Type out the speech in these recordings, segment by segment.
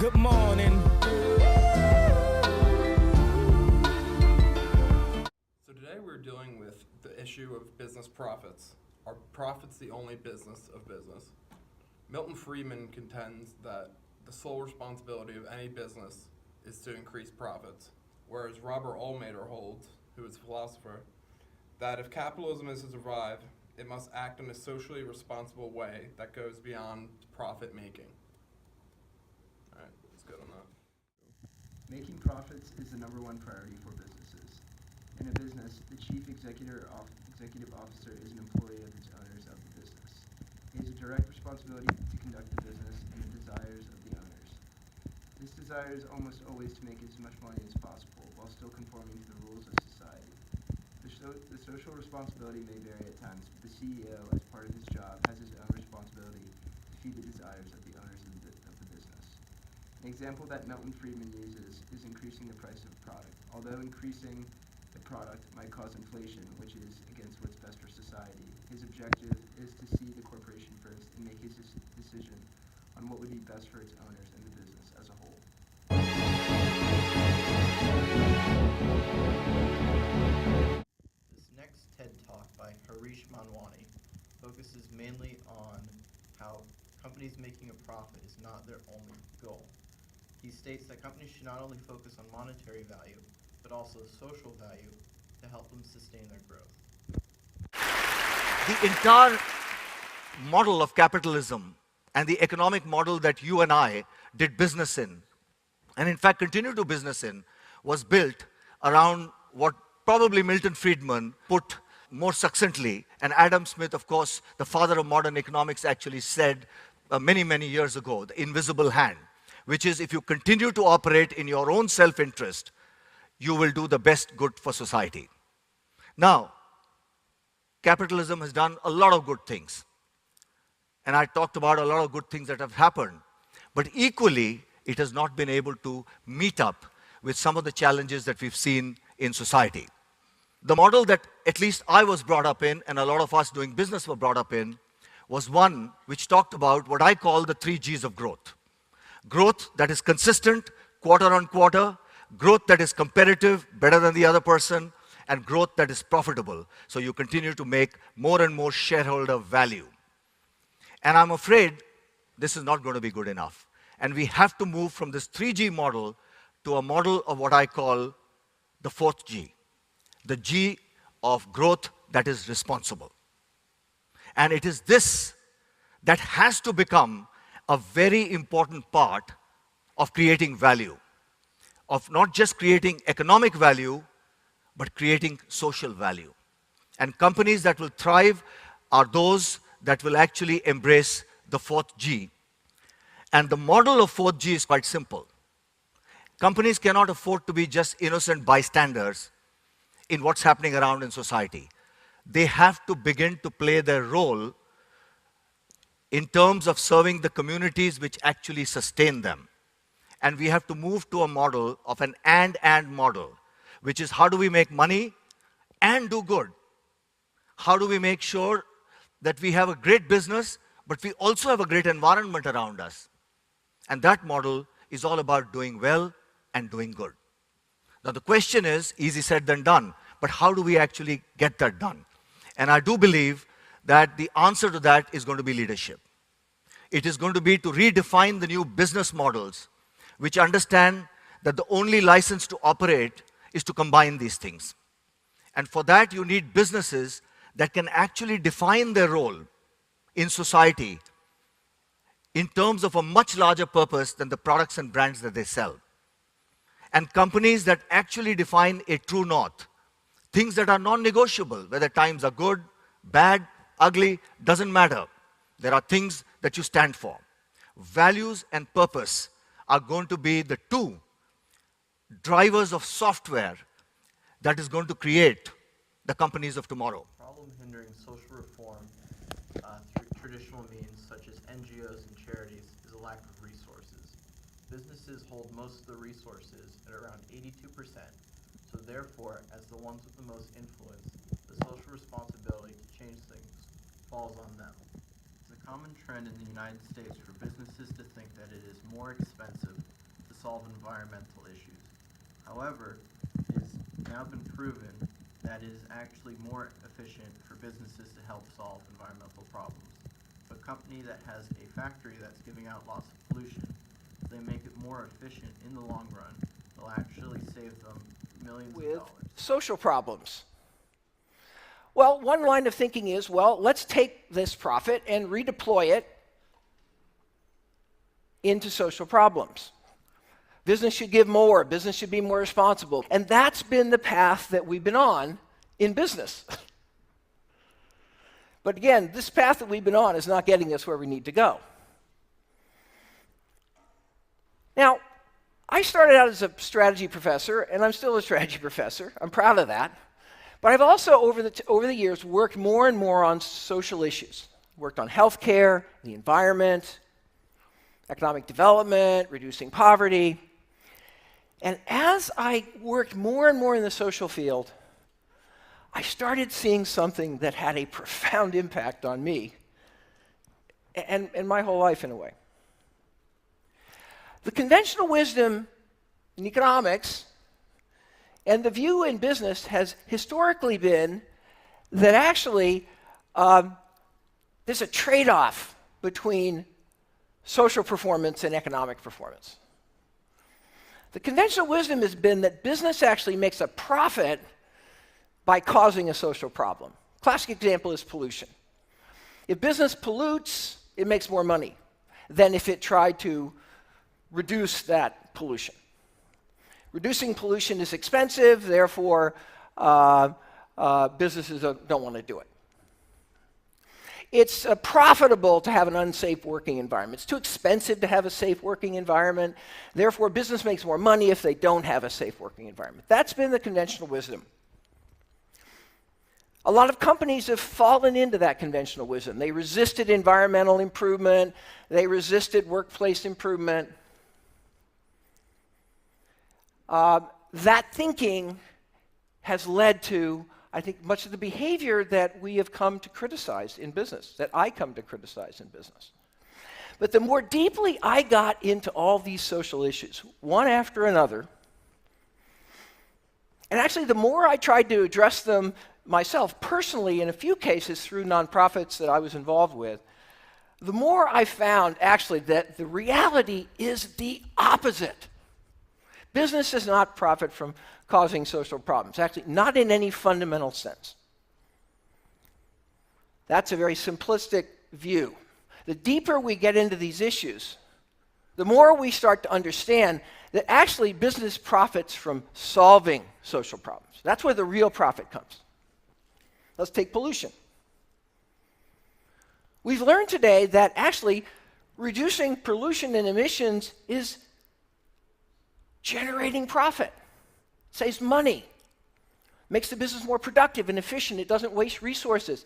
Good morning. So today we're dealing with the issue of business profits. Are profits the only business of business? Milton Friedman contends that the sole responsibility of any business is to increase profits, whereas Robert Allmater holds, who is a philosopher, that if capitalism is to survive, it must act in a socially responsible way that goes beyond profit making. All right, let's go on that. Making profits is the number one priority for businesses. In a business, the chief executive officer is an employee of its owners of the business. He has a direct responsibility to conduct the business and the desires of the owners. This desire is almost always to make as much money as possible while still conforming to the rules of society. The social responsibility may vary at times, but the CEO, as part of his job, has his own responsibility to feed the desires of the owners of the business. An example that Milton Friedman uses is increasing the price of a product. Although increasing the product might cause inflation, which is against what's best for society, his objective is to see the corporation first and make his decision on what would be best for its owners and the business as a whole. This next TED Talk by Harish Manwani focuses mainly on how companies making a profit is not their only goal. He states that companies should not only focus on monetary value, but also social value to help them sustain their growth. The entire model of capitalism and the economic model that you and I did business in, and in fact continue to business in, was built around what probably Milton Friedman put more succinctly, and Adam Smith, of course, the father of modern economics, actually said many, many years ago, the invisible hand, which is if you continue to operate in your own self-interest, you will do the best good for society. Now, capitalism has done a lot of good things. And I talked about a lot of good things that have happened. But equally, it has not been able to meet up with some of the challenges that we've seen in society. The model that at least I was brought up in, and a lot of us doing business were brought up in, was one which talked about what I call the 3 Gs of growth. Growth that is consistent, quarter on quarter, growth that is competitive, better than the other person, and growth that is profitable. So you continue to make more and more shareholder value. And I'm afraid this is not going to be good enough. And we have to move from this 3G model to a model of what I call the 4th G, the G of growth that is responsible. And it is this that has to become a very important part of creating value, of not just creating economic value, but creating social value. And companies that will thrive are those that will actually embrace the 4th G. And the model of 4th G is quite simple. Companies cannot afford to be just innocent bystanders in what's happening around in society. They have to begin to play their role in terms of serving the communities which actually sustain them. And we have to move to a model of an and model, which is how do we make money and do good? How do we make sure that we have a great business, but we also have a great environment around us? And that model is all about doing well and doing good. Now the question is, easy said than done, but how do we actually get that done? And I do believe that the answer to that is going to be leadership. It is going to be to redefine the new business models which understand that the only license to operate is to combine these things. And for that, you need businesses that can actually define their role in society in terms of a much larger purpose than the products and brands that they sell. And companies that actually define a true north, things that are non-negotiable, whether times are good, bad, ugly, doesn't matter. There are things that you stand for. Values and purpose are going to be the two drivers of software that is going to create the companies of tomorrow. Problem hindering social reform through traditional means such as NGOs and charities is a lack of resources. Businesses hold most of the resources at around 82%, so therefore, as the ones with the most influence, the social responsibility to change things falls on them. It's a common trend in the United States for businesses to think that it is more expensive solve environmental issues. However, it has now been proven that it is actually more efficient for businesses to help solve environmental problems. If a company that has a factory that's giving out lots of pollution, if they make it more efficient in the long run, it'll actually save them millions of With dollars. social problems. Well, one line of thinking is, well, let's take this profit and redeploy it into social problems. Business should give more, business should be more responsible. And that's been the path that we've been on in business. But again, this path that we've been on is not getting us where we need to go. Now, I started out as a strategy professor, and I'm still a strategy professor. I'm proud of that. But I've also, over the years, worked more and more on social issues. Worked on healthcare, the environment, economic development, reducing poverty. And as I worked more and more in the social field, I started seeing something that had a profound impact on me and my whole life in a way. The conventional wisdom in economics and the view in business has historically been that actually there's a trade-off between social performance and economic performance. The conventional wisdom has been that business actually makes a profit by causing a social problem. Classic example is pollution. If business pollutes, it makes more money than if it tried to reduce that pollution. Reducing pollution is expensive, therefore businesses don't want to do it. It's profitable to have an unsafe working environment. It's too expensive to have a safe working environment. Therefore, business makes more money if they don't have a safe working environment. That's been the conventional wisdom. A lot of companies have fallen into that conventional wisdom. They resisted environmental improvement. They resisted workplace improvement. That thinking has led to, I think, much of the behavior that we have come to criticize in business, that I come to criticize in business. But the more deeply I got into all these social issues, one after another, and actually the more I tried to address them myself personally, in a few cases through nonprofits that I was involved with, the more I found actually that the reality is the opposite. Business does not profit from causing social problems, actually not in any fundamental sense. That's a very simplistic view. The deeper we get into these issues, the more we start to understand that actually business profits from solving social problems. That's where the real profit comes. Let's take pollution. We've learned today that actually reducing pollution and emissions is generating profit, saves money, makes the business more productive and efficient. It doesn't waste resources.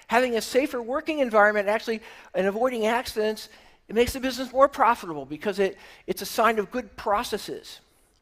Having a safer working environment actually and avoiding accidents, it makes the business more profitable because it's a sign of good processes.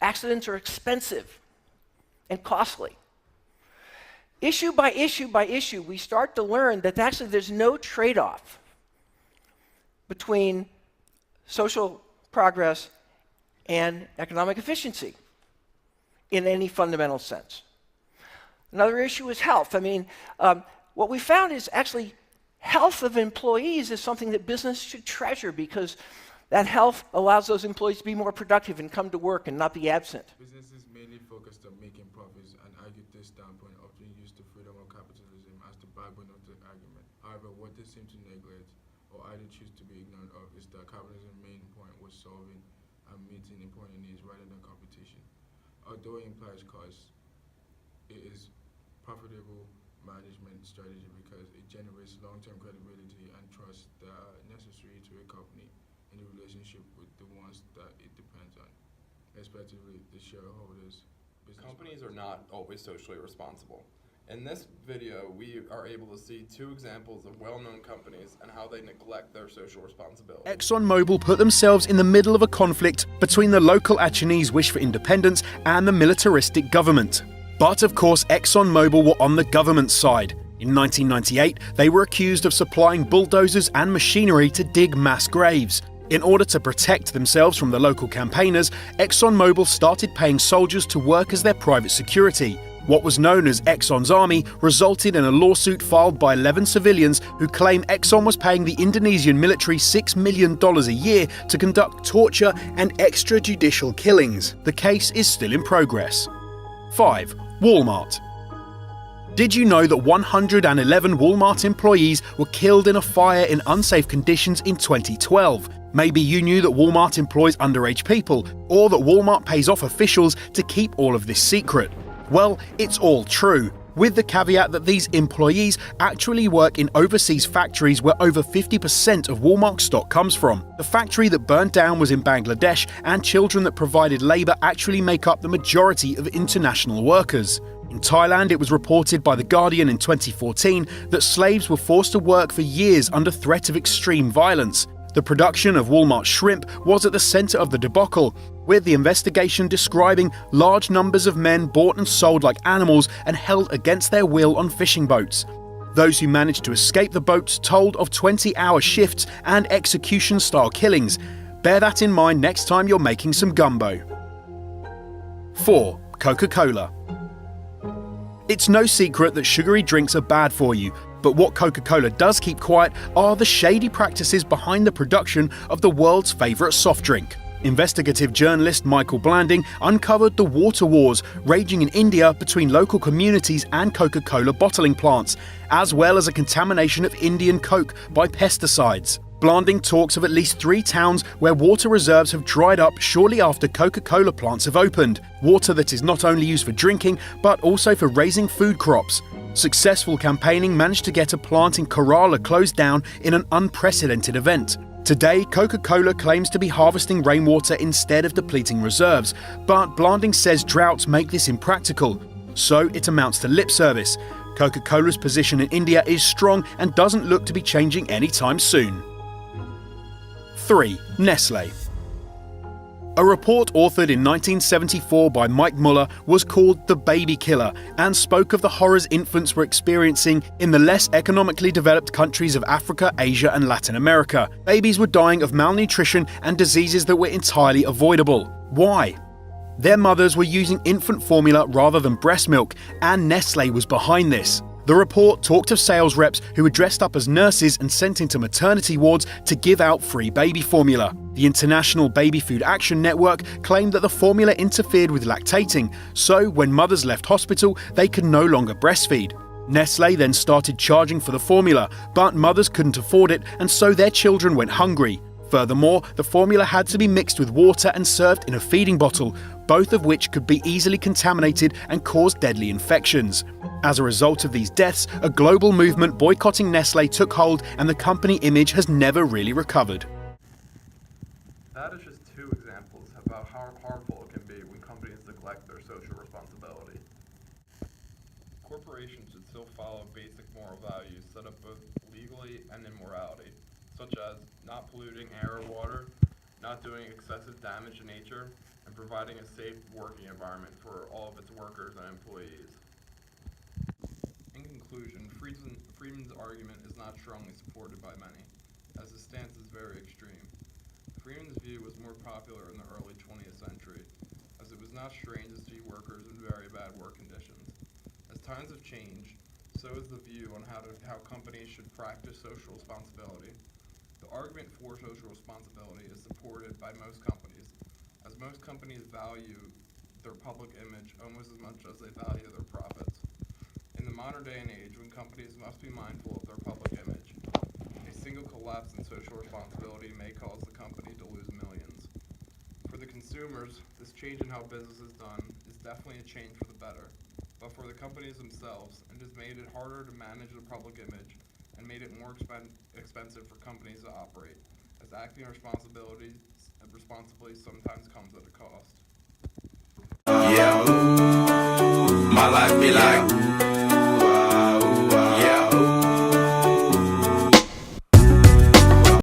Accidents are expensive and costly. Issue by issue by issue, we start to learn that actually there's no trade-off between social progress and economic efficiency in any fundamental sense. Another issue is health. I mean, what we found is actually health of employees is something that business should treasure because that health allows those employees to be more productive and come to work and not be absent. Businesses mainly focused on making profits and argued this standpoint often used the freedom of capitalism as the backbone of the argument. However, what they seem to neglect or either choose to be ignorant of is that capitalism's main point was solving and meeting important needs rather than competition. Although it implies cost, it is profitable management strategy because it generates long-term credibility and trust that are necessary to a company in the relationship with the ones that it depends on, respectively the shareholders. Companies are not always socially responsible. In this video, we are able to see two examples of well-known companies and how they neglect their social responsibility. ExxonMobil put themselves in the middle of a conflict between the local Achinese wish for independence and the militaristic government. But of course, ExxonMobil were on the government's side. In 1998, they were accused of supplying bulldozers and machinery to dig mass graves. In order to protect themselves from the local campaigners, ExxonMobil started paying soldiers to work as their private security. What was known as Exxon's army resulted in a lawsuit filed by 11 civilians who claim Exxon was paying the Indonesian military $6 million a year to conduct torture and extrajudicial killings. The case is still in progress. 5. Walmart. Did you know that 111 Walmart employees were killed in a fire in unsafe conditions in 2012? Maybe you knew that Walmart employs underage people, or that Walmart pays off officials to keep all of this secret. Well, it's all true, with the caveat that these employees actually work in overseas factories where over 50% of Walmart stock comes from. The factory that burned down was in Bangladesh, and children that provided labour actually make up the majority of international workers. In Thailand, it was reported by The Guardian in 2014 that slaves were forced to work for years under threat of extreme violence. The production of Walmart shrimp was at the centre of the debacle, with the investigation describing large numbers of men bought and sold like animals and held against their will on fishing boats. Those who managed to escape the boats told of 20-hour shifts and execution-style killings. Bear that in mind next time you're making some gumbo. 4. Coca-Cola. It's no secret that sugary drinks are bad for you, but what Coca-Cola does keep quiet are the shady practices behind the production of the world's favourite soft drink. Investigative journalist Michael Blanding uncovered the water wars raging in India between local communities and Coca-Cola bottling plants, as well as a contamination of Indian Coke by pesticides. Blanding talks of at least 3 towns where water reserves have dried up shortly after Coca-Cola plants have opened. Water that is not only used for drinking, but also for raising food crops. Successful campaigning managed to get a plant in Kerala closed down in an unprecedented event. Today, Coca-Cola claims to be harvesting rainwater instead of depleting reserves, but Blanding says droughts make this impractical. So it amounts to lip service. Coca-Cola's position in India is strong and doesn't look to be changing anytime soon. 3. Nestlé. A report authored in 1974 by Mike Muller was called The Baby Killer and spoke of the horrors infants were experiencing in the less economically developed countries of Africa, Asia and Latin America. Babies were dying of malnutrition and diseases that were entirely avoidable. Why? Their mothers were using infant formula rather than breast milk, and Nestlé was behind this. The report talked of sales reps who were dressed up as nurses and sent into maternity wards to give out free baby formula. The International Baby Food Action Network claimed that the formula interfered with lactating, so when mothers left hospital, they could no longer breastfeed. Nestlé then started charging for the formula, but mothers couldn't afford it, and so their children went hungry. Furthermore, the formula had to be mixed with water and served in a feeding bottle, both of which could be easily contaminated and cause deadly infections. As a result of these deaths, a global movement boycotting Nestlé took hold, and the company image has never really recovered. That is just 2 examples of how harmful it can be when companies neglect their social responsibility. Corporations should still follow basic moral values set up both legally and in morality, such as not polluting air or water, not doing excessive damage to nature, and providing a safe working environment for all of its workers and employees. In conclusion, Friedman's argument is not strongly supported by many, as his stance is very extreme. Friedman's view was more popular in the early 20th century, as it was not strange to see workers in very bad work conditions. As times have changed, so is the view on how companies should practice social responsibility. The argument for social responsibility is supported by most companies, as most companies value their public image almost as much as they value their profits. In the modern day and age, when companies must be mindful of their public image, a single collapse in social responsibility may cause the company to lose millions. For the consumers, this change in how business is done is definitely a change for the better, but for the companies themselves, it has made it harder to manage their public image and made it more expensive for companies to operate, as acting responsibly sometimes comes at a cost. Yeah, ooh, my life be like